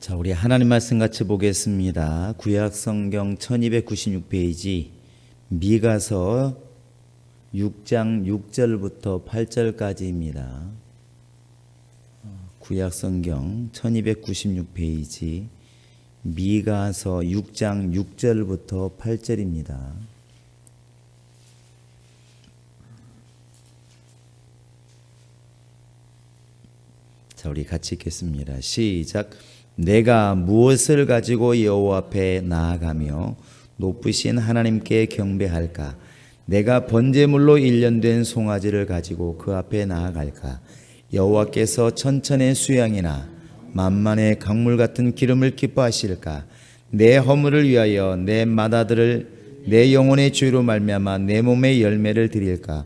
자, 우리 하나님 말씀 같이 보겠습니다. 구약 성경 1296페이지 미가서 6장 6절부터 8절까지입니다. 구약 성경 1296페이지 미가서 6장 6절부터 8절입니다. 자, 우리 같이 읽겠습니다. 시작. 내가 무엇을 가지고 여호와 앞에 나아가며 높으신 하나님께 경배할까? 내가 번제물로 일련된 송아지를 가지고 그 앞에 나아갈까? 여호와께서 천천의 수양이나 만만의 강물 같은 기름을 기뻐하실까? 내 허물을 위하여 내 맏아들을 내 영혼의 주의로 말미암아 내 몸의 열매를 드릴까?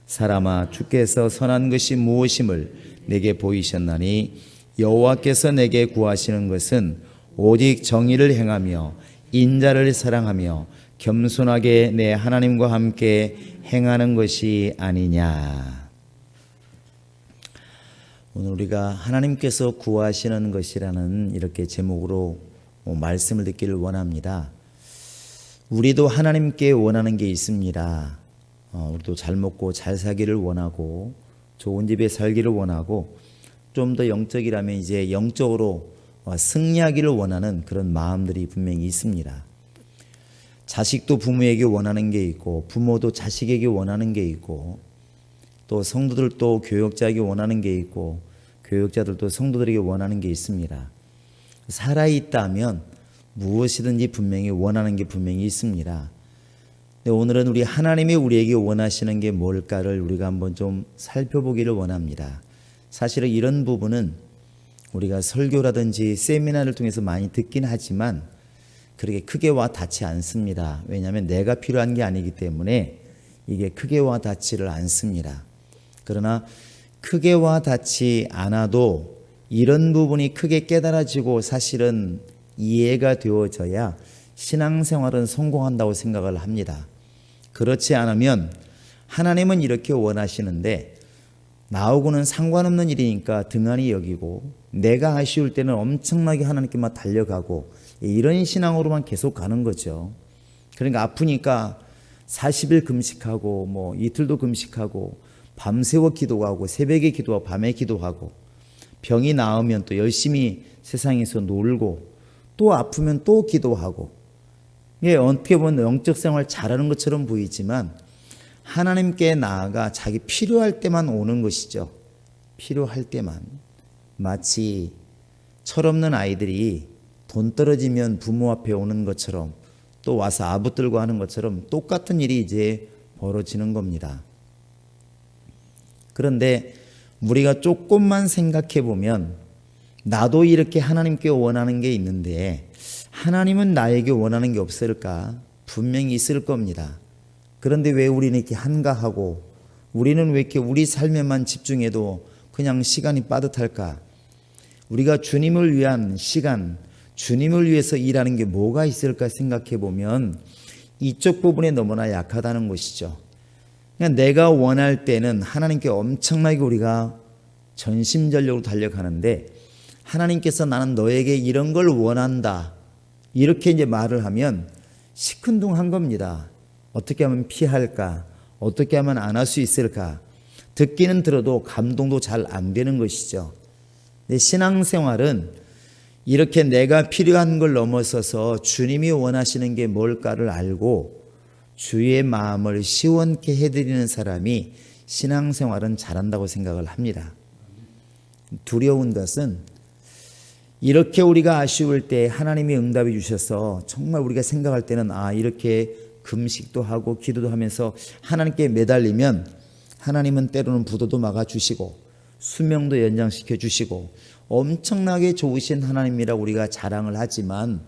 사람아, 주께서 선한 것이 무엇임을 내게 보이셨나니 여호와께서 내게 구하시는 것은 오직 정의를 행하며 인자를 사랑하며 겸손하게 내 하나님과 함께 행하는 것이 아니냐. 오늘 우리가 하나님께서 구하시는 것이라는 이렇게 제목으로 말씀을 듣기를 원합니다. 우리도 하나님께 원하는 게 있습니다. 우리도 잘 먹고 잘 살기를 원하고 좋은 집에 살기를 원하고 좀 더 영적이라면 이제 영적으로 승리하기를 원하는 그런 마음들이 분명히 있습니다. 자식도 부모에게 원하는 게 있고 부모도 자식에게 원하는 게 있고 또 성도들도 교역자에게 원하는 게 있고 교역자들도 성도들에게 원하는 게 있습니다. 살아있다면 무엇이든지 분명히 원하는 게 분명히 있습니다. 근데 오늘은 우리 하나님이 우리에게 원하시는 게 뭘까를 우리가 한번 좀 살펴보기를 원합니다. 사실은 이런 부분은 우리가 설교라든지 세미나를 통해서 많이 듣긴 하지만 그렇게 크게 와 닿지 않습니다. 왜냐하면 내가 필요한 게 아니기 때문에 이게 크게 와 닿지를 않습니다. 그러나 크게 와 닿지 않아도 이런 부분이 크게 깨달아지고 사실은 이해가 되어져야 신앙생활은 성공한다고 생각을 합니다. 그렇지 않으면 하나님은 이렇게 원하시는데 나하고는 상관없는 일이니까 등한히 여기고 내가 아쉬울 때는 엄청나게 하나님께만 달려가고 이런 신앙으로만 계속 가는 거죠. 그러니까 아프니까 40일 금식하고 뭐 이틀도 금식하고 밤새워 기도하고 새벽에 기도하고 밤에 기도하고 병이 나으면 또 열심히 세상에서 놀고 또 아프면 또 기도하고 이게 어떻게 보면 영적 생활 잘하는 것처럼 보이지만 하나님께 나아가 자기 필요할 때만 오는 것이죠. 필요할 때만. 마치 철없는 아이들이 돈 떨어지면 부모 앞에 오는 것처럼 또 와서 아부들고 하는 것처럼 똑같은 일이 이제 벌어지는 겁니다. 그런데 우리가 조금만 생각해 보면 나도 이렇게 하나님께 원하는 게 있는데 하나님은 나에게 원하는 게 없을까? 분명히 있을 겁니다. 그런데 왜 우리는 이렇게 한가하고 우리는 왜 이렇게 우리 삶에만 집중해도 그냥 시간이 빠듯할까? 우리가 주님을 위한 시간, 주님을 위해서 일하는 게 뭐가 있을까 생각해 보면 이쪽 부분에 너무나 약하다는 것이죠. 그냥 내가 원할 때는 하나님께 엄청나게 우리가 전심전력으로 달려가는데 하나님께서 나는 너에게 이런 걸 원한다. 이렇게 이제 말을 하면 시큰둥한 겁니다. 어떻게 하면 피할까? 어떻게 하면 안 할 수 있을까? 듣기는 들어도 감동도 잘 안 되는 것이죠. 근데 신앙생활은 이렇게 내가 필요한 걸 넘어서서 주님이 원하시는 게 뭘까를 알고 주의 마음을 시원케 해드리는 사람이 신앙생활은 잘한다고 생각을 합니다. 두려운 것은 이렇게 우리가 아쉬울 때 하나님이 응답해 주셔서 정말 우리가 생각할 때는 이렇게 금식도 하고 기도도 하면서 하나님께 매달리면 하나님은 때로는 부도도 막아주시고 수명도 연장시켜 주시고 엄청나게 좋으신 하나님이라고 우리가 자랑을 하지만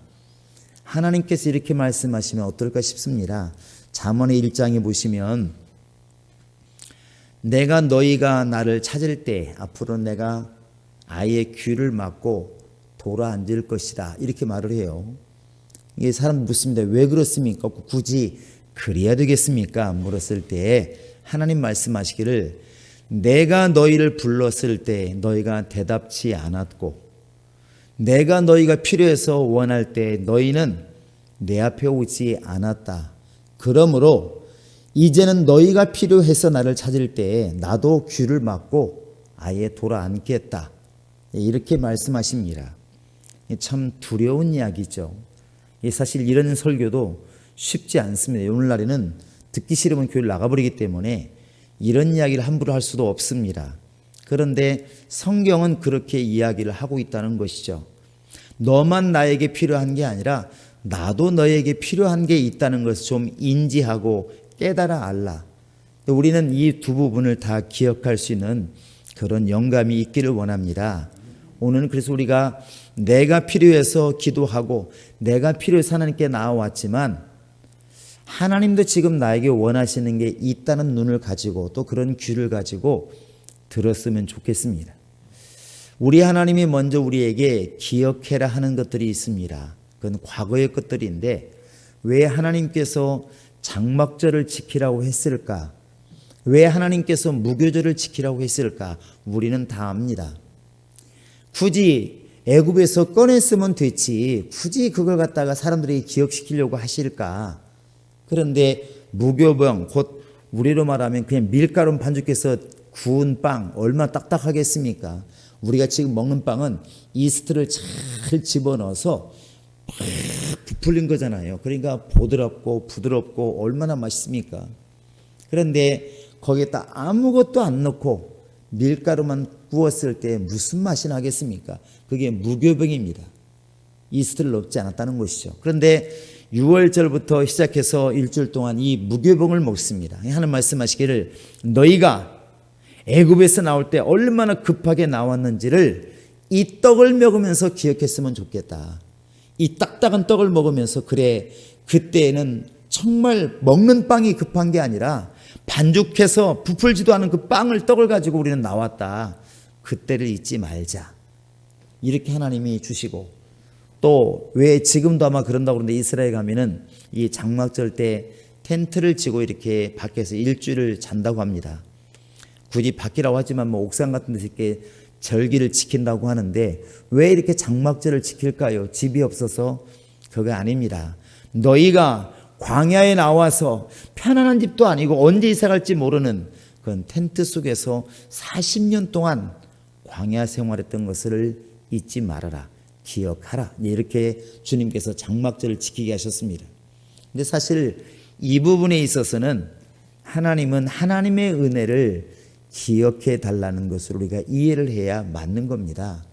하나님께서 이렇게 말씀하시면 어떨까 싶습니다. 잠언의 1장에 보시면 내가 너희가 나를 찾을 때 앞으로 내가 아이의 귀를 막고 돌아 앉을 것이다 이렇게 말을 해요. 이게 사람 묻습니다. 왜 그렇습니까? 굳이 그래야 되겠습니까? 물었을 때 하나님 '내가 너희를 불렀을 때 너희가 대답치 않았고 내가 너희가 필요해서 원할 때 너희는 내 앞에 오지 않았다. 그러므로 이제는 너희가 필요해서 나를 찾을 때 나도 귀를 막고 아예 돌아앉겠다. 이렇게 말씀하십니다. 참 두려운 이야기죠. 사실 이런 설교도 쉽지 않습니다. 오늘날에는 듣기 싫으면 교회를 나가버리기 때문에 이런 이야기를 함부로 할 수도 없습니다. 그런데 성경은 그렇게 이야기를 하고 있다는 것이죠. 너만 나에게 필요한 게 아니라 나도 너에게 필요한 게 있다는 것을 좀 인지하고 깨달아 알라. 우리는 이 두 부분을 다 기억할 수 있는 그런 영감이 있기를 원합니다. 오늘은 그래서 우리가 내가 필요해서 기도하고 내가 필요해서 하나님께 나아왔지만 하나님도 지금 나에게 원하시는 게 있다는 눈을 가지고 또 그런 귀를 가지고 들었으면 좋겠습니다. 우리 하나님이 먼저 우리에게 기억해라 하는 것들이 있습니다. 그건 과거의 것들인데 왜 하나님께서 장막절을 지키라고 했을까? 왜 하나님께서 무교절을 지키라고 했을까? 우리는 다 압니다. 굳이 애굽에서 꺼냈으면 됐지 굳이 그걸 갖다가 사람들에게 기억시키려고 하실까? 그런데 무교병, 곧 우리로 말하면 그냥 밀가루 반죽해서 구운 빵 얼마나 딱딱하겠습니까? 우리가 지금 먹는 빵은 이스트를 잘 집어넣어서 팍 부풀린 거잖아요. 그러니까 보드럽고 부드럽고 얼마나 맛있습니까? 그런데 거기에다 아무것도 안 넣고 밀가루만 구웠을 때 무슨 맛이 나겠습니까? 그게 무교병입니다. 이스트를 넣지 않았다는 것이죠. 그런데 6월절부터 시작해서 일주일 동안 이 무교병을 먹습니다. 하나님 말씀하시기를 너희가 애굽에서 나올 때 얼마나 급하게 나왔는지를 이 떡을 먹으면서 기억했으면 좋겠다. 이 딱딱한 떡을 먹으면서 그래 그때는 정말 먹는 빵이 급한 게 아니라 반죽해서 부풀지도 않은 그 빵을 떡을 가지고 우리는 나왔다. 그때를 잊지 말자. 이렇게 하나님이 주시고 또 왜 지금도 아마 그런다고 그러는데 이스라엘 가면은 이 장막절 때 텐트를 치고 이렇게 밖에서 일주일을 잔다고 합니다. 굳이 밖이라고 하지만 뭐 옥상 같은 데서 이렇게 절기를 지킨다고 하는데 왜 이렇게 장막절을 지킬까요? 집이 없어서? 그거 아닙니다. 너희가 광야에 나와서 편안한 집도 아니고 언제 이사 갈지 모르는 그런 텐트 속에서 40년 동안 광야 생활했던 것을 잊지 말아라. 기억하라. 이렇게 주님께서 장막절을 지키게 하셨습니다. 근데 사실 이 부분에 있어서는 하나님은 하나님의 은혜를 기억해 달라는 것을 우리가 이해를 해야 맞는 겁니다.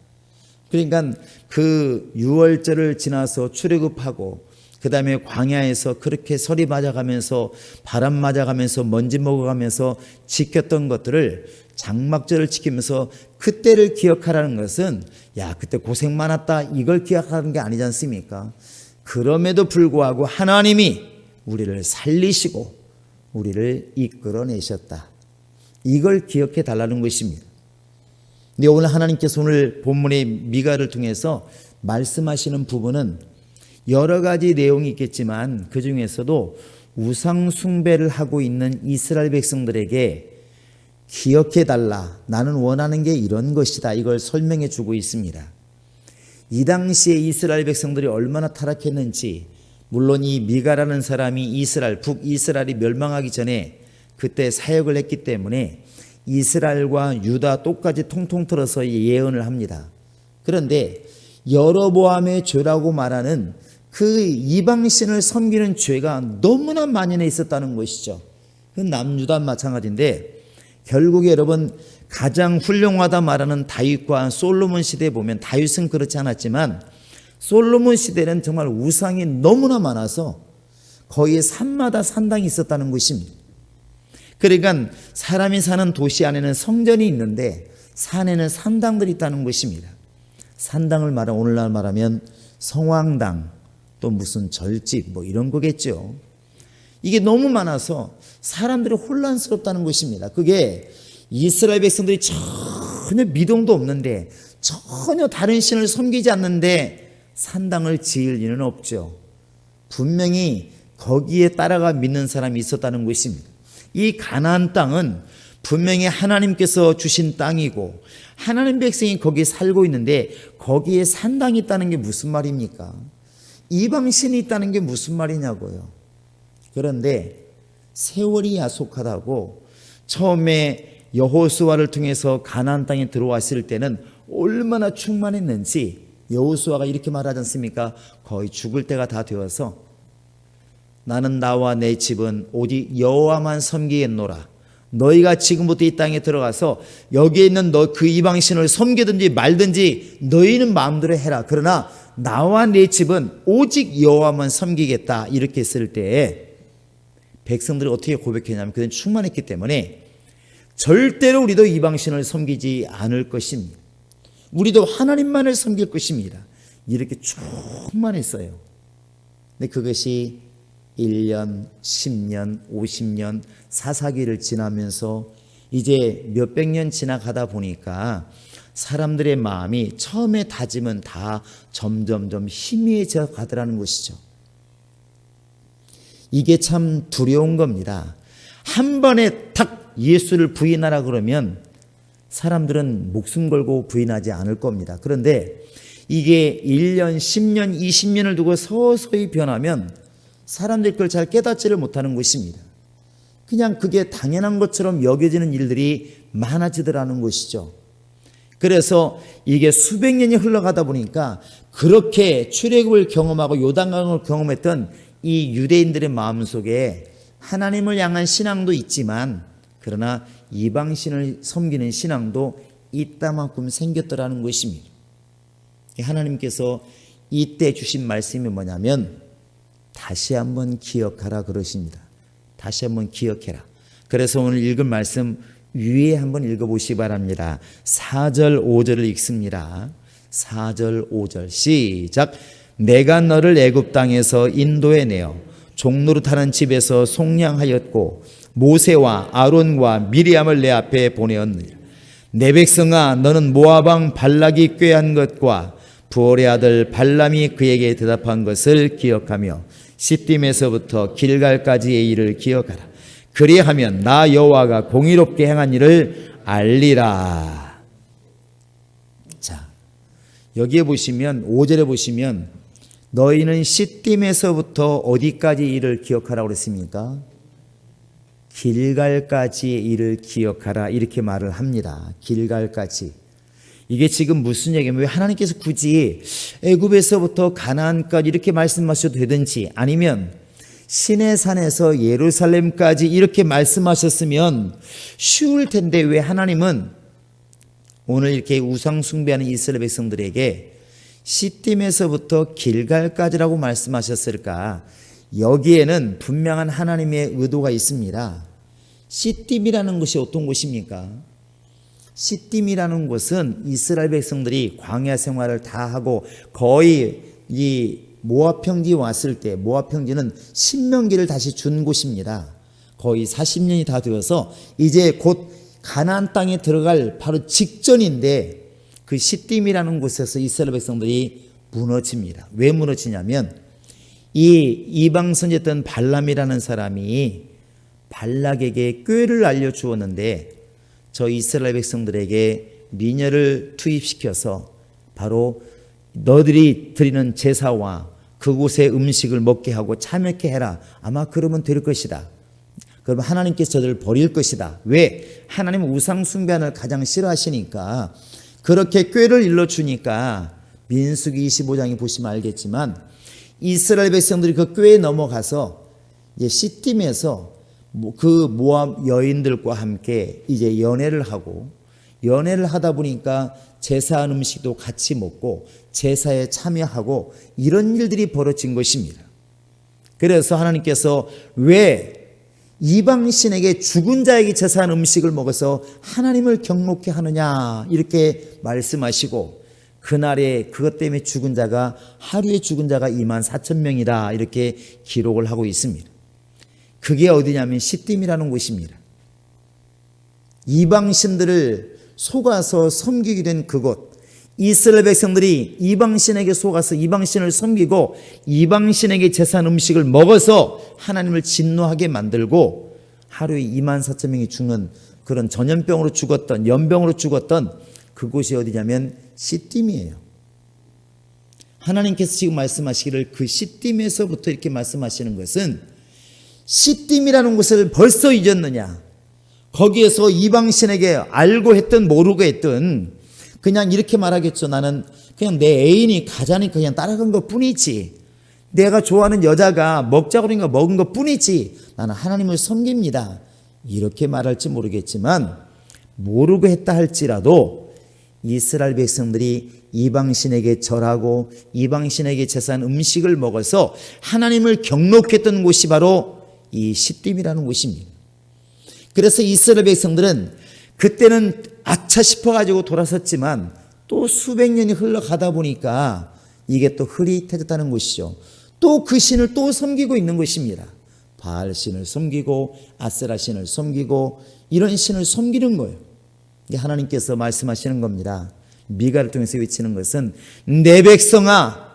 그러니까 그 6월절을 지나서 출애굽하고 그 다음에 광야에서 그렇게 서리 맞아가면서 바람 맞아가면서 먼지 먹어가면서 지켰던 것들을 장막절을 지키면서 그때를 기억하라는 것은 야 그때 고생 많았다 이걸 기억하는 게 아니지 않습니까? 그럼에도 불구하고 하나님이 우리를 살리시고 우리를 이끌어내셨다. 이걸 기억해 달라는 것입니다. 근데 오늘 하나님께서 오늘 본문의 미가를 통해서 말씀하시는 부분은 여러 가지 내용이 있겠지만 그 중에서도 우상 숭배를 하고 있는 이스라엘 백성들에게 기억해 달라. 나는 원하는 게 이런 것이다. 이걸 설명해 주고 있습니다. 이 당시에 이스라엘 백성들이 얼마나 타락했는지 물론 이 미가라는 사람이 이스라엘, 북이스라엘이 멸망하기 전에 그때 사역을 했기 때문에 이스라엘과 유다 똑같이 통통 틀어서 예언을 합니다. 그런데 여로보암의 죄라고 말하는 그 이방신을 섬기는 죄가 너무나 만연해 있었다는 것이죠. 그 남유다 마찬가지인데 결국에 여러분 가장 훌륭하다 말하는 다윗과 솔로몬 시대에 보면 다윗은 그렇지 않았지만 솔로몬 시대는 정말 우상이 너무나 많아서 거의 산마다 산당이 있었다는 것입니다. 그러니까 사람이 사는 도시 안에는 성전이 있는데 산에는 산당들이 있다는 것입니다. 산당을 말하면 오늘날 말하면 성황당 또 무슨 절집 뭐 이런 거겠죠. 이게 너무 많아서 사람들이 혼란스럽다는 것입니다. 그게 이스라엘 백성들이 전혀 미동도 없는데 전혀 다른 신을 섬기지 않는데 산당을 지을 리는 없죠. 분명히 거기에 따라가 믿는 사람이 있었다는 것입니다. 이 가나안 땅은 분명히 하나님께서 주신 땅이고 하나님 백성이 거기에 살고 있는데 거기에 산당이 있다는 게 무슨 말입니까? 이방신이 있다는 게 무슨 말이냐고요. 그런데 세월이 야속하다고 처음에 여호수아를 통해서 가나안 땅에 들어왔을 때는 얼마나 충만했는지 여호수아가 이렇게 말하지 않습니까? 거의 죽을 때가 다 되어서 나는 나와 내 집은 오직 여호와만 섬기겠노라. 너희가 지금부터 이 땅에 들어가서 여기에 있는 너 그 이방신을 섬기든지 말든지 너희는 마음대로 해라. 그러나 나와 내 집은 오직 여호와만 섬기겠다. 이렇게 했을 때 백성들이 어떻게 고백했냐면 그들은 충만했기 때문에 절대로 우리도 이방신을 섬기지 않을 것입니다. 우리도 하나님만을 섬길 것입니다. 이렇게 충만했어요. 근데 그것이 1년, 10년, 50년, 사사기를 지나면서 이제 몇백 년 지나가다 보니까 사람들의 마음이 처음에 다짐은 다 점점점 희미해져 가더라는 것이죠. 이게 참 두려운 겁니다. 한 번에 탁 예수를 부인하라 그러면 사람들은 목숨 걸고 부인하지 않을 겁니다. 그런데 이게 1년, 10년, 20년을 두고 서서히 변하면 사람들이 그걸 잘 깨닫지를 못하는 것입니다. 그냥 그게 당연한 것처럼 여겨지는 일들이 많아지더라는 것이죠. 그래서 이게 수백 년이 흘러가다 보니까 그렇게 출애굽을 경험하고 요단강을 경험했던 이 유대인들의 마음속에 하나님을 향한 신앙도 있지만 그러나 이방신을 섬기는 신앙도 이따만큼 생겼더라는 것입니다. 하나님께서 이때 주신 말씀이 뭐냐면 다시 한번 기억하라 그러십니다. 다시 한번 기억해라. 그래서 오늘 읽은 말씀 위에 한번 읽어보시기 바랍니다. 4절 5절을 읽습니다. 4절 5절 시작. 내가 너를 애굽 땅에서 인도해내어 종노릇하는 집에서 속량하였고 모세와 아론과 미리암을 내 앞에 보내었느니라. 내 백성아 너는 모압 왕 발락이 꾀한 것과 부올의 아들 발람이 그에게 대답한 것을 기억하며 시딤에서부터 길갈까지의 일을 기억하라. 그리하면 나 여호와가 공의롭게 행한 일을 알리라. 자, 여기에 보시면 5절에 보시면 너희는 시딤에서부터 어디까지 일을 기억하라고 그랬습니까? 길갈까지의 일을 기억하라 이렇게 말을 합니다. 길갈까지. 이게 지금 무슨 얘기냐면 왜 하나님께서 굳이 애굽에서부터 가나안까지 이렇게 말씀하셔도 되든지 아니면 시내산에서 예루살렘까지 이렇게 말씀하셨으면 쉬울 텐데 왜 하나님은 오늘 이렇게 우상 숭배하는 이스라엘 백성들에게 시딤에서부터 길갈까지라고 말씀하셨을까? 여기에는 분명한 하나님의 의도가 있습니다. 시딤이라는 것이 어떤 곳입니까? 시딤이라는 곳은 이스라엘 백성들이 광야 생활을 다 하고 거의 이 모압 평지에 왔을 때 모압 평지는 신명기를 다시 준 곳입니다. 거의 40년이 다 되어서 이제 곧 가나안 땅에 들어갈 바로 직전인데 그 시딤이라는 곳에서 이스라엘 백성들이 무너집니다. 왜 무너지냐면 이 이방 선지자였던 발람이라는 사람이 발락에게 꾀를 알려주었는데 저 이스라엘 백성들에게 미녀를 투입시켜서 바로 너들이 드리는 제사와 그곳의 음식을 먹게 하고 참여케 해라. 아마 그러면 될 것이다. 그러면 하나님께서 저들을 버릴 것이다. 왜? 하나님은 우상 숭배를 가장 싫어하시니까 그렇게 꾀를 일러주니까 민수기 25장에 보시면 알겠지만 이스라엘 백성들이 그 꾀에 넘어가서 이제 시딤에서 그 모압 여인들과 함께 이제 연애를 하다 보니까 제사한 음식도 같이 먹고 제사에 참여하고 이런 일들이 벌어진 것입니다. 그래서 하나님께서 왜 이방신에게 죽은 자에게 제사한 음식을 먹어서 하나님을 경록케 하느냐 이렇게 말씀하시고 그날에 그것 때문에 죽은 자가 하루에 죽은 자가 24,000명이다 이렇게 기록을 하고 있습니다. 그게 어디냐면 시딤이라는 곳입니다. 이방신들을 속아서 섬기게 된 그곳, 이스라엘 백성들이 이방신에게 속아서 이방신을 섬기고 이방신에게 제사한 음식을 먹어서 하나님을 진노하게 만들고 하루에 24,000명이 죽는 그런 전염병으로 죽었던, 연병으로 죽었던 그곳이 어디냐면 시딤이에요. 하나님께서 지금 말씀하시기를 그 시딤에서부터 이렇게 말씀하시는 것은 시딤이라는 곳을 벌써 잊었느냐. 거기에서 이방신에게 알고 했든 모르고 했든 그냥 이렇게 말하겠죠. 나는 그냥 내 애인이 가자니까 그냥 따라간 것 뿐이지. 내가 좋아하는 여자가 먹자고 그러니까 먹은 것 뿐이지. 나는 하나님을 섬깁니다. 이렇게 말할지 모르겠지만 모르고 했다 할지라도 이스라엘 백성들이 이방신에게 절하고 이방신에게 제사한 음식을 먹어서 하나님을 경록했던 곳이 바로 이 시딤이라는 곳입니다. 그래서 이스라엘 백성들은 그때는 아차 싶어가지고 돌아섰지만 또 수백 년이 흘러가다 보니까 이게 또 흐릿해졌다는 것이죠. 또 그 신을 또 섬기고 있는 것입니다. 바알 신을 섬기고 아세라 신을 섬기고 이런 신을 섬기는 거예요. 하나님께서 말씀하시는 겁니다. 미가를 통해서 외치는 것은 내 백성아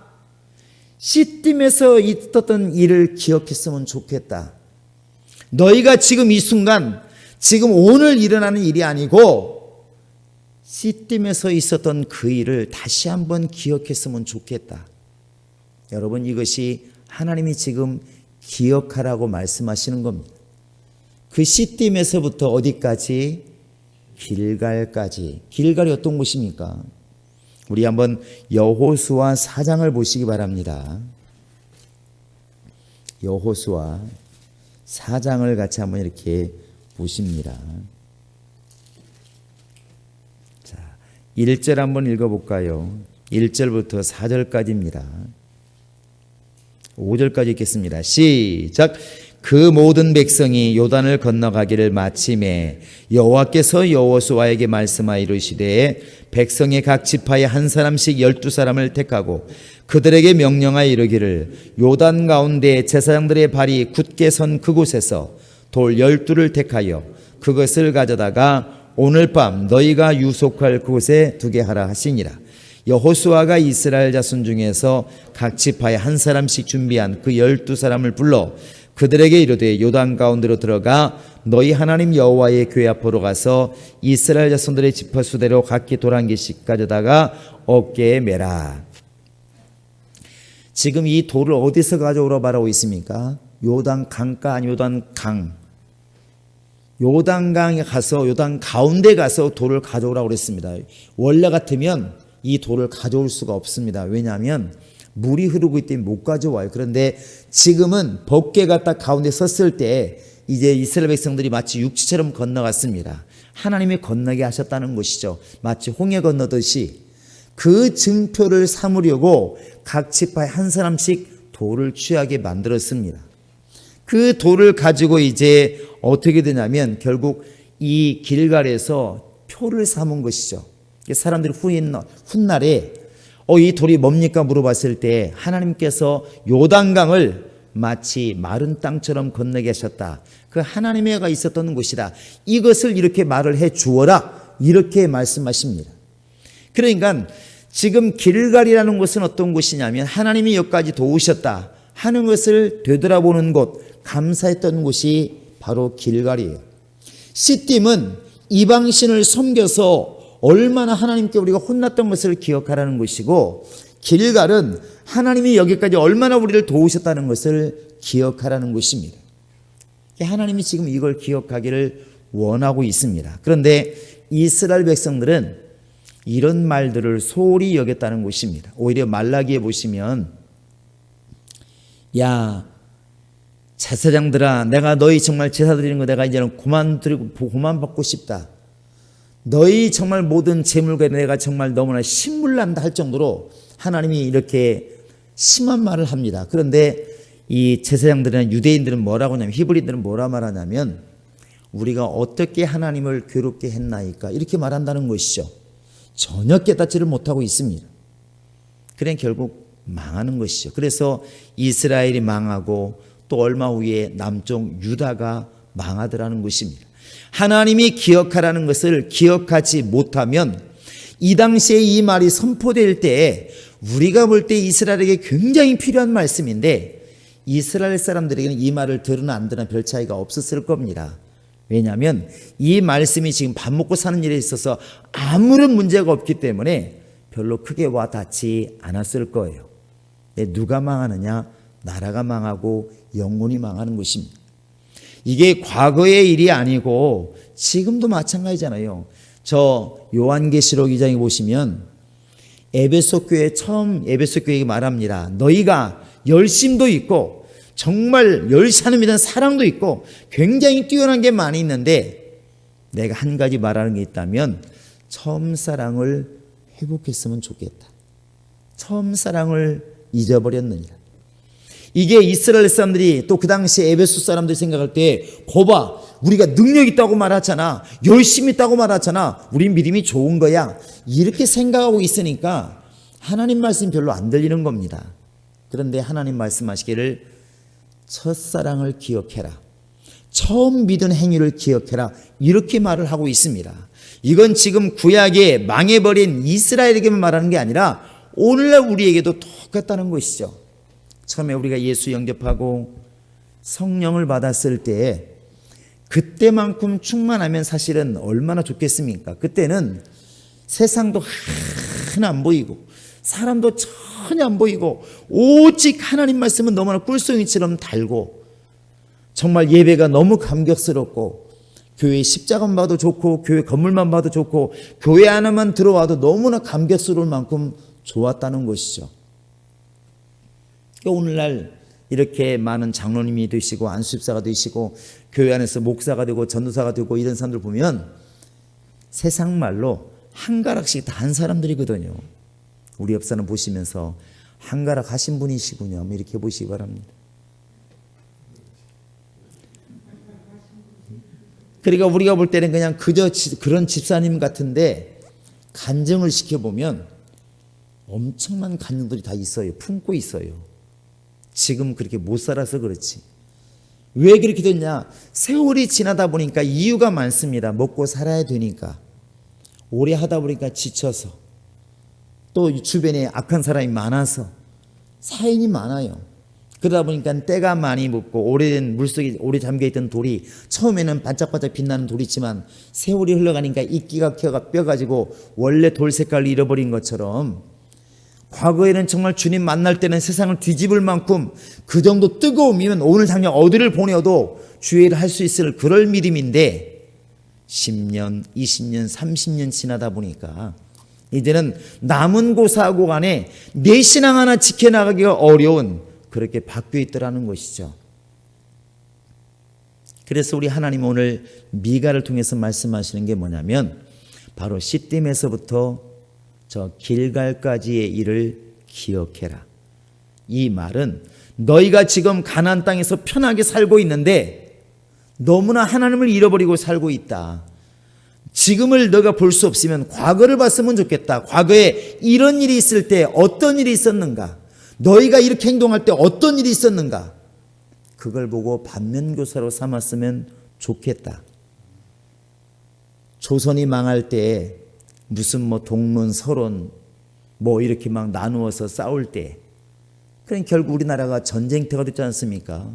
시딤에서 있었던 일을 기억했으면 좋겠다. 너희가 지금 이 순간 지금 오늘 일어나는 일이 아니고 시딤에서 있었던 그 일을 다시 한번 기억했으면 좋겠다. 여러분 이것이 하나님이 지금 기억하라고 말씀하시는 겁니다. 그 시딤에서부터 어디까지? 길갈까지. 길갈이 어떤 곳입니까? 우리 한번 여호수아 4장을 보시기 바랍니다. 여호수아 4장을 같이 한번 이렇게 보십니다. 자, 1절 한번 읽어볼까요? 1절부터 4절까지입니다. 5절까지 읽겠습니다. 시작. 그 모든 백성이 요단을 건너가기를 마침에 여호와께서 여호수아에게 말씀하여 이르시되 백성의 각 지파에 한 사람씩 12사람을 택하고 그들에게 명령하여 이르기를 요단 가운데 제사장들의 발이 굳게 선 그곳에서 돌 12를 택하여 그것을 가져다가 오늘 밤 너희가 유속할 그곳에 두게 하라 하시니라. 여호수아가 이스라엘 자손 중에서 각 지파에 한 사람씩 준비한 그 12사람을 불러 그들에게 이르되 요단 가운데로 들어가 너희 하나님 여호와의 궤 앞으로 가서 이스라엘 자손들의 지파 수대로 각기 돌 한 개씩 가져다가 어깨에 매라. 지금 이 돌을 어디서 가져오라 말하고 있습니까? 요단 강가 아니 요단 강. 요단강에 가서 요단 가운데 가서 돌을 가져오라고 그랬습니다. 원래 같으면 이 돌을 가져올 수가 없습니다. 왜냐하면 물이 흐르고 있기 때문에 못 가져와요. 그런데 지금은 법궤가 딱 가운데 섰을 때 이제 이스라엘 백성들이 마치 육지처럼 건너갔습니다. 하나님이 건너게 하셨다는 것이죠. 마치 홍해 건너듯이 그 증표를 삼으려고 각 지파에 한 사람씩 돌을 취하게 만들었습니다. 그 돌을 가지고 이제 어떻게 되냐면 결국 이 길갈에서 표를 삼은 것이죠. 사람들이 훗날에 이 돌이 뭡니까 물어봤을 때 하나님께서 요단강을 마치 마른 땅처럼 건너게 하셨다. 그 하나님의가 있었던 곳이다. 이것을 이렇게 말을 해 주어라. 이렇게 말씀하십니다. 그러니까 지금 길갈이라는 곳은 어떤 곳이냐면 하나님이 여기까지 도우셨다 하는 것을 되돌아보는 곳, 감사했던 곳이 바로 길갈이에요. 시딤은 이방신을 섬겨서 얼마나 하나님께 우리가 혼났던 것을 기억하라는 것이고 길갈은 하나님이 여기까지 얼마나 우리를 도우셨다는 것을 기억하라는 것입니다. 하나님이 지금 이걸 기억하기를 원하고 있습니다. 그런데 이스라엘 백성들은 이런 말들을 소홀히 여겼다는 것입니다. 오히려 말라기에 보시면 야 제사장들아 내가 너희 정말 제사 드리는 거 내가 이제는 그만 받고 싶다. 너희 정말 모든 재물과 내가 정말 너무나 신물난다 할 정도로 하나님이 이렇게 심한 말을 합니다. 그런데 이 제사장들이나 유대인들은 뭐라고 하냐면 히브리들은 뭐라 말하냐면 우리가 어떻게 하나님을 괴롭게 했나이까 이렇게 말한다는 것이죠. 전혀 깨닫지를 못하고 있습니다. 그래 결국 망하는 것이죠. 그래서 이스라엘이 망하고 또 얼마 후에 남쪽 유다가 망하더라는 것입니다. 하나님이 기억하라는 것을 기억하지 못하면 이 당시에 이 말이 선포될 때에 우리가 볼 때 이스라엘에게 굉장히 필요한 말씀인데 이스라엘 사람들에게는 이 말을 들으나 안 들으나 별 차이가 없었을 겁니다. 왜냐하면 이 말씀이 지금 밥 먹고 사는 일에 있어서 아무런 문제가 없기 때문에 별로 크게 와 닿지 않았을 거예요. 누가 망하느냐? 나라가 망하고 영혼이 망하는 것입니다. 이게 과거의 일이 아니고 지금도 마찬가지잖아요. 저 요한계시록 2장에 보시면 에베소 교회 처음 에베소 교회가 말합니다. 너희가 열심도 있고 정말 열심히 믿는 사랑도 있고 굉장히 뛰어난 게 많이 있는데 내가 한 가지 말하는 게 있다면 처음 사랑을 회복했으면 좋겠다. 처음 사랑을 잊어버렸느니라. 이게 이스라엘 사람들이 또 그 당시 에베소 사람들이 생각할 때 거봐 우리가 능력 있다고 말하잖아. 열심히 있다고 말하잖아. 우리 믿음이 좋은 거야. 이렇게 생각하고 있으니까 하나님 말씀이 별로 안 들리는 겁니다. 그런데 하나님 말씀하시기를 첫사랑을 기억해라. 처음 믿은 행위를 기억해라. 이렇게 말을 하고 있습니다. 이건 지금 구약에 망해버린 이스라엘에게만 말하는 게 아니라 오늘날 우리에게도 똑같다는 것이죠. 처음에 우리가 예수 영접하고 성령을 받았을 때 그때만큼 충만하면 사실은 얼마나 좋겠습니까? 그때는 세상도 하나 안 보이고 사람도 전혀 안 보이고 오직 하나님 말씀은 너무나 꿀송이처럼 달고 정말 예배가 너무 감격스럽고 교회 십자가만 봐도 좋고 교회 건물만 봐도 좋고 교회 하나만 들어와도 너무나 감격스러울 만큼 좋았다는 것이죠. 오늘날 이렇게 많은 장로님이 되시고 안수집사가 되시고 교회 안에서 목사가 되고 전도사가 되고 이런 사람들 보면 세상 말로 한 가락씩 다 한 사람들이거든요. 우리 옆 사람 보시면서 한 가락 하신 분이시군요. 이렇게 보시기 바랍니다. 그러니까 우리가 볼 때는 그냥 그저 그런 집사님 같은데 간증을 시켜보면 엄청난 간증들이 다 있어요. 품고 있어요. 지금 그렇게 못 살아서 그렇지. 왜 그렇게 됐냐? 세월이 지나다 보니까 이유가 많습니다. 먹고 살아야 되니까. 오래 하다 보니까 지쳐서 또 주변에 악한 사람이 많아서 사인이 많아요. 그러다 보니까 때가 많이 묻고 오래된 물속에 오래 잠겨있던 돌이 처음에는 반짝반짝 빛나는 돌이지만 세월이 흘러가니까 이끼가 껴가지고 원래 돌 색깔을 잃어버린 것처럼 과거에는 정말 주님 만날 때는 세상을 뒤집을 만큼 그 정도 뜨거움이면 오늘 당장 어디를 보내어도 주의 일을 할 수 있을 그럴 믿음인데 10년, 20년, 30년 지나다 보니까 이제는 남은 고사하고 간에 내 신앙 하나 지켜나가기가 어려운 그렇게 바뀌어 있더라는 것이죠. 그래서 우리 하나님 오늘 미가를 통해서 말씀하시는 게 뭐냐면 바로 시딤에서부터 저 길갈까지의 일을 기억해라. 이 말은 너희가 지금 가나안 땅에서 편하게 살고 있는데 너무나 하나님을 잃어버리고 살고 있다. 지금을 너가 볼 수 없으면 과거를 봤으면 좋겠다. 과거에 이런 일이 있을 때 어떤 일이 있었는가? 너희가 이렇게 행동할 때 어떤 일이 있었는가? 그걸 보고 반면교사로 삼았으면 좋겠다. 조선이 망할 때 무슨 동론, 서론 이렇게 막 나누어서 싸울 때 그럼 결국 우리나라가 전쟁터가 됐지 않습니까?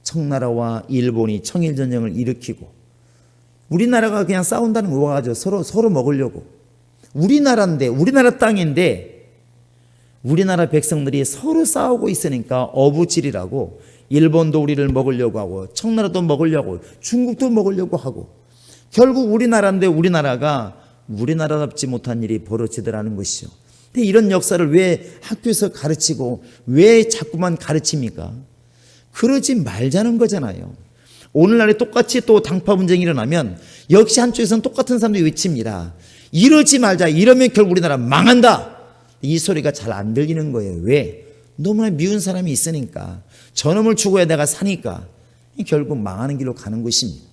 청나라와 일본이 청일전쟁을 일으키고 우리나라가 그냥 싸운다는 거 가지고 서로 먹으려고 우리나라인데 우리나라 땅인데 우리나라 백성들이 서로 싸우고 있으니까 어부질이라고 일본도 우리를 먹으려고 하고 청나라도 먹으려고 중국도 먹으려고 하고 결국 우리나라인데 우리나라가 우리나라답지 못한 일이 벌어지더라는 것이죠. 근데 이런 역사를 왜 학교에서 가르치고 왜 자꾸만 가르칩니까? 그러지 말자는 거잖아요. 오늘날에 똑같이 또 당파 분쟁이 일어나면 역시 한쪽에서는 똑같은 사람들이 외칩니다. 이러지 말자. 이러면 결국 우리나라 망한다. 이 소리가 잘 안 들리는 거예요. 왜? 너무나 미운 사람이 있으니까. 저놈을 죽어야 내가 사니까. 결국 망하는 길로 가는 것입니다.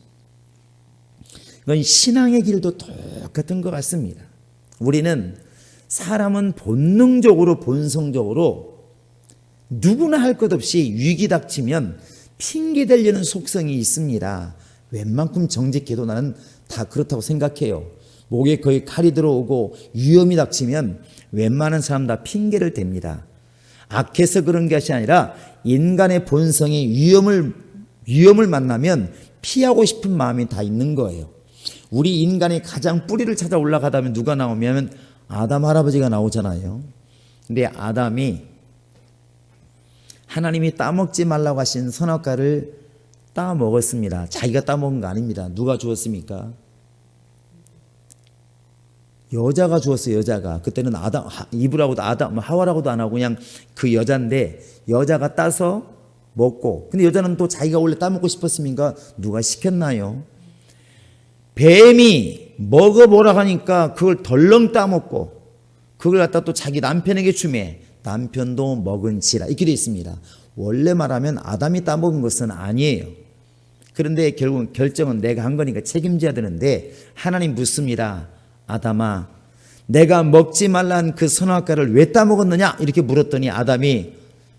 이건 신앙의 길도 똑같은 것 같습니다. 우리는 사람은 본능적으로 본성적으로 누구나 할 것 없이 위기 닥치면 핑계 대려는 속성이 있습니다. 웬만큼 정직해도 나는 다 그렇다고 생각해요. 목에 거의 칼이 들어오고 위험이 닥치면 웬만한 사람 다 핑계를 댑니다. 악해서 그런 것이 아니라 인간의 본성이 위험을 만나면 피하고 싶은 마음이 다 있는 거예요. 우리 인간이 가장 뿌리를 찾아 올라가다 보면 누가 나오면 아담 할아버지가 나오잖아요. 근데 아담이 하나님이 따먹지 말라고 하신 선악과를 따먹었습니다. 자기가 따먹은 거 아닙니다. 누가 주었습니까? 여자가 주었어요. 여자가. 그때는 이브라고도 하와라고도 안 하고 그냥 그 여자인데 여자가 따서 먹고, 근데 여자는 또 자기가 원래 따먹고 싶었습니까? 누가 시켰나요? 뱀이 먹어보라고 하니까 그걸 덜렁 따먹고 그걸 갖다 또 자기 남편에게 주매 남편도 먹은지라 이렇게 되어 있습니다. 원래 말하면 아담이 따먹은 것은 아니에요. 그런데 결국 결정은 내가 한 거니까 책임져야 되는데 하나님 묻습니다. 아담아, 내가 먹지 말란 그 선악과를 왜 따먹었느냐? 이렇게 물었더니 아담이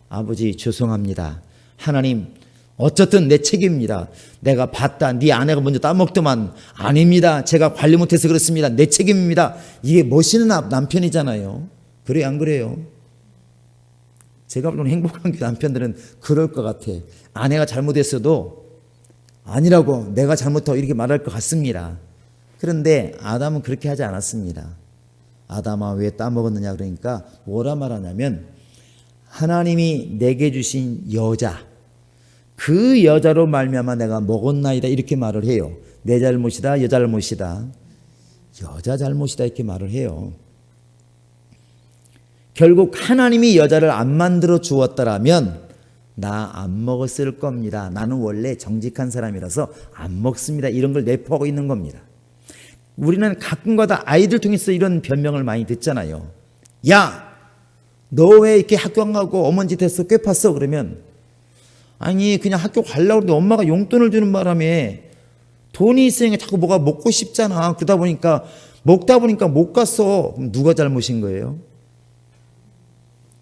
아버지 죄송합니다. 하나님 어쨌든 내 책임입니다. 내가 봤다. 네 아내가 먼저 따먹더만. 아닙니다. 제가 관리 못해서 그렇습니다. 내 책임입니다. 이게 멋있는 남편이잖아요. 그래요 안 그래요? 제가 보는 행복한 남편들은 그럴 것 같아. 아내가 잘못했어도 아니라고 내가 잘못하고 이렇게 말할 것 같습니다. 그런데 아담은 그렇게 하지 않았습니다. 아담아 왜 따먹었느냐 그러니까 뭐라 말하냐면 하나님이 내게 주신 여자, 그 여자로 말미암아 내가 먹었나이다 이렇게 말을 해요. 내 잘못이다, 여자 잘못이다, 여자 잘못이다 이렇게 말을 해요. 결국 하나님이 여자를 안 만들어 주었더라면 나 안 먹었을 겁니다. 나는 원래 정직한 사람이라서 안 먹습니다. 이런 걸 내포하고 있는 겁니다. 우리는 가끔가다 아이들 통해서 이런 변명을 많이 듣잖아요. 야, 너 왜 이렇게 학교 안 가고 어머니 짓 해서 꽤 팠어? 그러면 아니 그냥 학교 가려고 하는데 엄마가 용돈을 주는 바람에 돈이 있으니까 자꾸 뭐가 먹고 싶잖아. 그러다 보니까 먹다 보니까 못 갔어. 그럼 누가 잘못인 거예요?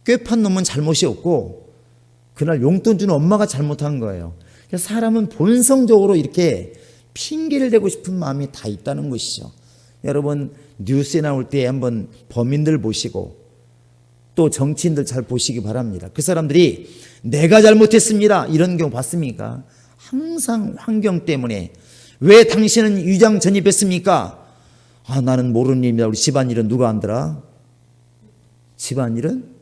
꽤 판 놈은 잘못이 없고 그날 용돈 주는 엄마가 잘못한 거예요. 그래서 사람은 본성적으로 이렇게 핑계를 대고 싶은 마음이 다 있다는 것이죠. 여러분 뉴스에 나올 때 한번 범인들 보시고 또 정치인들 잘 보시기 바랍니다. 그 사람들이 내가 잘못했습니다 이런 경우 봤습니까? 항상 환경 때문에. 왜 당신은 위장 전입했습니까? 아 나는 모르는 일입니다. 우리 집안일은 누가 안더라? 집안일은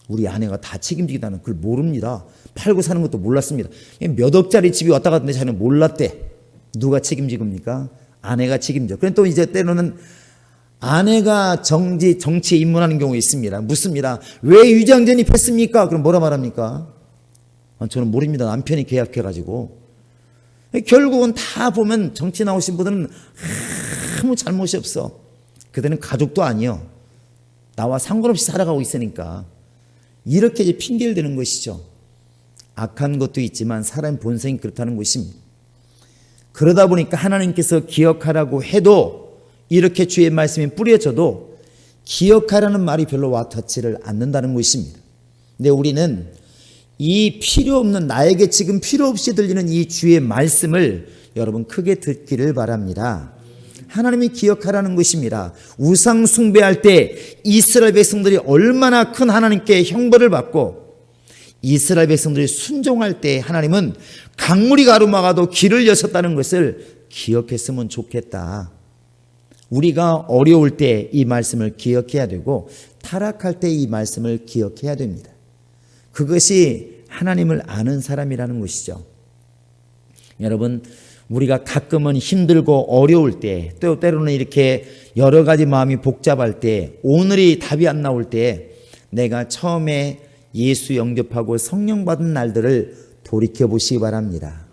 우리 아내가 다 책임지기다는 그걸 모릅니다. 팔고 사는 것도 몰랐습니다. 몇 억짜리 집이 왔다 갔는데 자기는 몰랐대. 누가 책임지겁니까? 아내가 책임져. 그런데 또 이제 때로는 아내가 정치에 입문하는 경우가 있습니다. 묻습니다. 왜 위장 전입했습니까? 그럼 뭐라 말합니까? 저는 모릅니다. 남편이 계약해가지고. 결국은 다 보면 정치 나오신 분들은 아무 잘못이 없어. 그들은 가족도 아니요. 나와 상관없이 살아가고 있으니까. 이렇게 이제 핑계를 대는 것이죠. 악한 것도 있지만 사람의 본성이 그렇다는 것입니다. 그러다 보니까 하나님께서 기억하라고 해도 이렇게 주의 말씀이 뿌려져도 기억하라는 말이 별로 와닿지를 않는다는 것입니다. 근데 우리는 이 필요 없는 나에게 지금 필요 없이 들리는 이 주의 말씀을 여러분 크게 듣기를 바랍니다. 하나님이 기억하라는 것입니다. 우상 숭배할 때 이스라엘 백성들이 얼마나 큰 하나님께 형벌을 받고 이스라엘 백성들이 순종할 때 하나님은 강물이 가로막아도 길을 여셨다는 것을 기억했으면 좋겠다. 우리가 어려울 때 이 말씀을 기억해야 되고 타락할 때 이 말씀을 기억해야 됩니다. 그것이 하나님을 아는 사람이라는 것이죠. 여러분 우리가 가끔은 힘들고 어려울 때 또 때로는 이렇게 여러 가지 마음이 복잡할 때 오늘이 답이 안 나올 때 내가 처음에 예수 영접하고 성령 받은 날들을 돌이켜 보시기 바랍니다.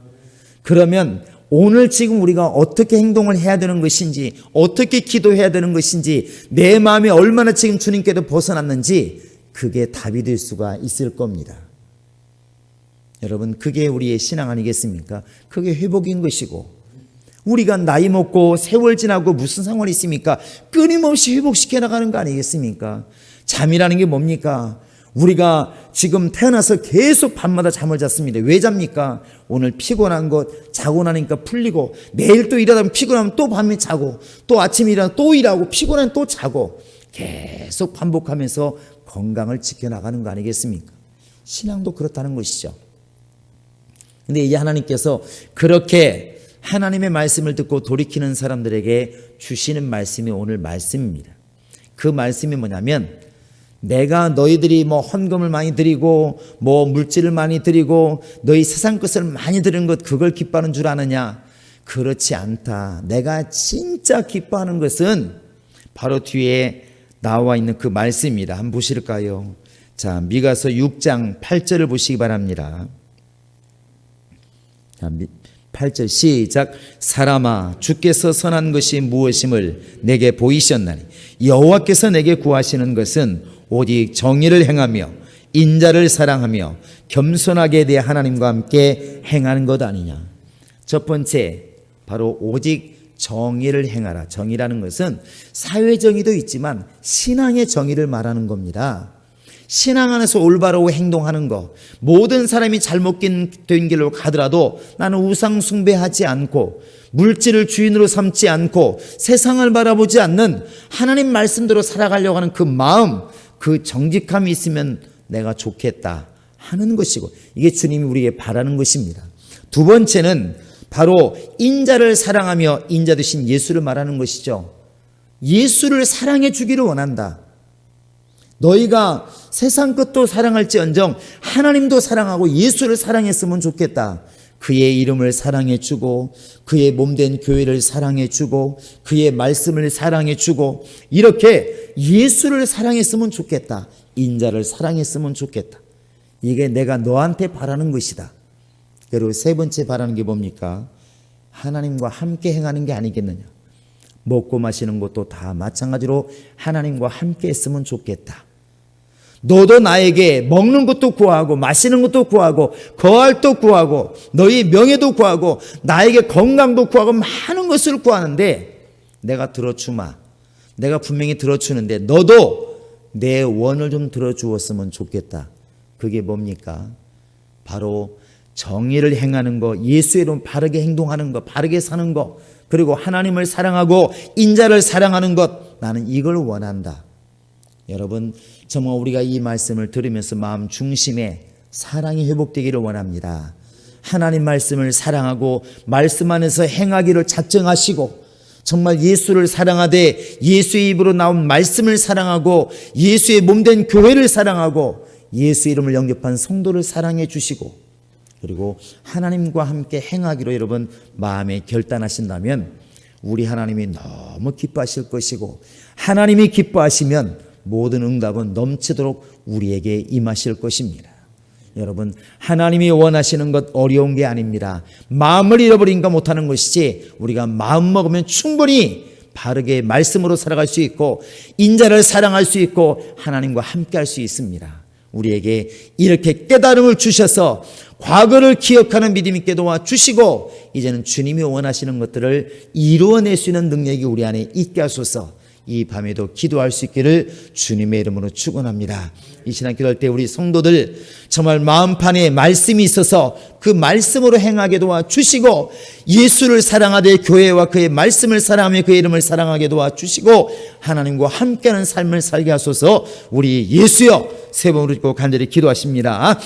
그러면 오늘 지금 우리가 어떻게 행동을 해야 되는 것인지 어떻게 기도해야 되는 것인지 내 마음이 얼마나 지금 주님께도 벗어났는지 그게 답이 될 수가 있을 겁니다. 여러분 그게 우리의 신앙 아니겠습니까? 그게 회복인 것이고 우리가 나이 먹고 세월 지나고 무슨 상관이 있습니까? 끊임없이 회복시켜 나가는 거 아니겠습니까? 잠이라는 게 뭡니까? 우리가 지금 태어나서 계속 밤마다 잠을 잤습니다. 왜 잡니까? 오늘 피곤한 것 자고 나니까 풀리고 내일 또 일하다 보면 피곤하면 또 밤에 자고 또 아침에 일하면 또 일하고 피곤하면 또 자고 계속 반복하면서 건강을 지켜나가는 거 아니겠습니까? 신앙도 그렇다는 것이죠. 근데 이제 하나님께서 그렇게 하나님의 말씀을 듣고 돌이키는 사람들에게 주시는 말씀이 오늘 말씀입니다. 그 말씀이 뭐냐면, 내가 너희들이 뭐 헌금을 많이 드리고 뭐 물질을 많이 드리고 너희 세상 것을 많이 드리는 것, 그걸 기뻐하는 줄 아느냐? 그렇지 않다. 내가 진짜 기뻐하는 것은 바로 뒤에 나와 있는 그 말씀입니다. 한번 보실까요? 자, 미가서 6장 8절을 보시기 바랍니다. 자, 8절 시작. 사람아, 주께서 선한 것이 무엇임을 내게 보이셨나니 여호와께서 내게 구하시는 것은 오직 정의를 행하며 인자를 사랑하며 겸손하게 내 하나님과 함께 행하는 것 아니냐. 첫 번째, 바로 오직 정의를 행하라. 정의라는 것은 사회 정의도 있지만 신앙의 정의를 말하는 겁니다. 신앙 안에서 올바르고 행동하는 것, 모든 사람이 잘못된 길로 가더라도 나는 우상 숭배하지 않고 물질을 주인으로 삼지 않고 세상을 바라보지 않는 하나님 말씀대로 살아가려고 하는 그 마음, 그 정직함이 있으면 내가 좋겠다 하는 것이고, 이게 주님이 우리에게 바라는 것입니다. 두 번째는 바로 인자를 사랑하며 인자 되신 예수를 말하는 것이죠. 예수를 사랑해 주기를 원한다. 너희가 세상 것도 사랑할지언정 하나님도 사랑하고 예수를 사랑했으면 좋겠다. 그의 이름을 사랑해 주고 그의 몸된 교회를 사랑해 주고 그의 말씀을 사랑해 주고 이렇게 예수를 사랑했으면 좋겠다. 인자를 사랑했으면 좋겠다. 이게 내가 너한테 바라는 것이다. 그리고 세 번째 바라는 게 뭡니까? 하나님과 함께 행하는 게 아니겠느냐. 먹고 마시는 것도 다 마찬가지로 하나님과 함께 했으면 좋겠다. 너도 나에게 먹는 것도 구하고 마시는 것도 구하고 거할 것도 구하고 너희 명예도 구하고 나에게 건강도 구하고 많은 것을 구하는데 내가 들어주마. 내가 분명히 들어주는데 너도 내 원을 좀 들어주었으면 좋겠다. 그게 뭡니까? 바로 정의를 행하는 것, 예수의 이름 바르게 행동하는 것, 바르게 사는 것, 그리고 하나님을 사랑하고 인자를 사랑하는 것, 나는 이걸 원한다. 여러분, 정말 우리가 이 말씀을 들으면서 마음 중심에 사랑이 회복되기를 원합니다. 하나님 말씀을 사랑하고 말씀 안에서 행하기를 작정하시고 정말 예수를 사랑하되 예수의 입으로 나온 말씀을 사랑하고 예수의 몸된 교회를 사랑하고 예수 이름을 영접한 성도를 사랑해 주시고 그리고 하나님과 함께 행하기로 여러분 마음에 결단하신다면 우리 하나님이 너무 기뻐하실 것이고 하나님이 기뻐하시면 모든 응답은 넘치도록 우리에게 임하실 것입니다. 여러분, 하나님이 원하시는 것 어려운 게 아닙니다. 마음을 잃어버린가 못하는 것이지 우리가 마음 먹으면 충분히 바르게 말씀으로 살아갈 수 있고 인자를 사랑할 수 있고 하나님과 함께 할 수 있습니다. 우리에게 이렇게 깨달음을 주셔서 과거를 기억하는 믿음 있게 도와주시고 이제는 주님이 원하시는 것들을 이루어낼 수 있는 능력이 우리 안에 있게 하소서. 이 밤에도 기도할 수 있기를 주님의 이름으로 축원합니다. 이 시간 기도할 때 우리 성도들 정말 마음판에 말씀이 있어서 그 말씀으로 행하게 도와주시고 예수를 사랑하되 교회와 그의 말씀을 사랑하며 그의 이름을 사랑하게 도와주시고 하나님과 함께하는 삶을 살게 하소서. 우리 예수여 세 번으로 읽고 간절히 기도하십니다.